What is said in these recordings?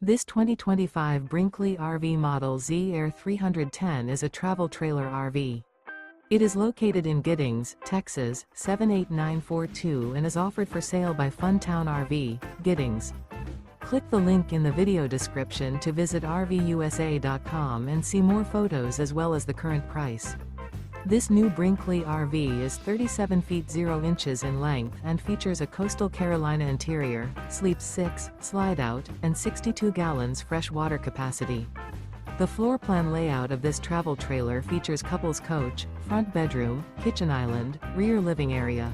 This 2025 Brinkley RV Model Z Air 310 is a travel trailer RV. It is located in Giddings, Texas, 78942 and is offered for sale by Funtown RV, Giddings. Click the link in the video description to visit RVUSA.com and see more photos as well as the current price. This new Brinkley RV is 37 feet 0 inches in length and features a coastal Carolina interior, sleeps 6, slide-out, and 62 gallons fresh water capacity. The floor plan layout of this travel trailer features couples coach, front bedroom, kitchen island, rear living area.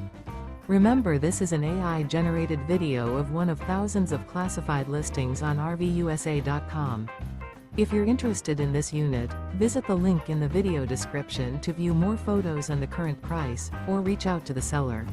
Remember, this is an AI-generated video of one of thousands of classified listings on RVUSA.com. If you're interested in this unit, visit the link in the video description to view more photos and the current price, or reach out to the seller.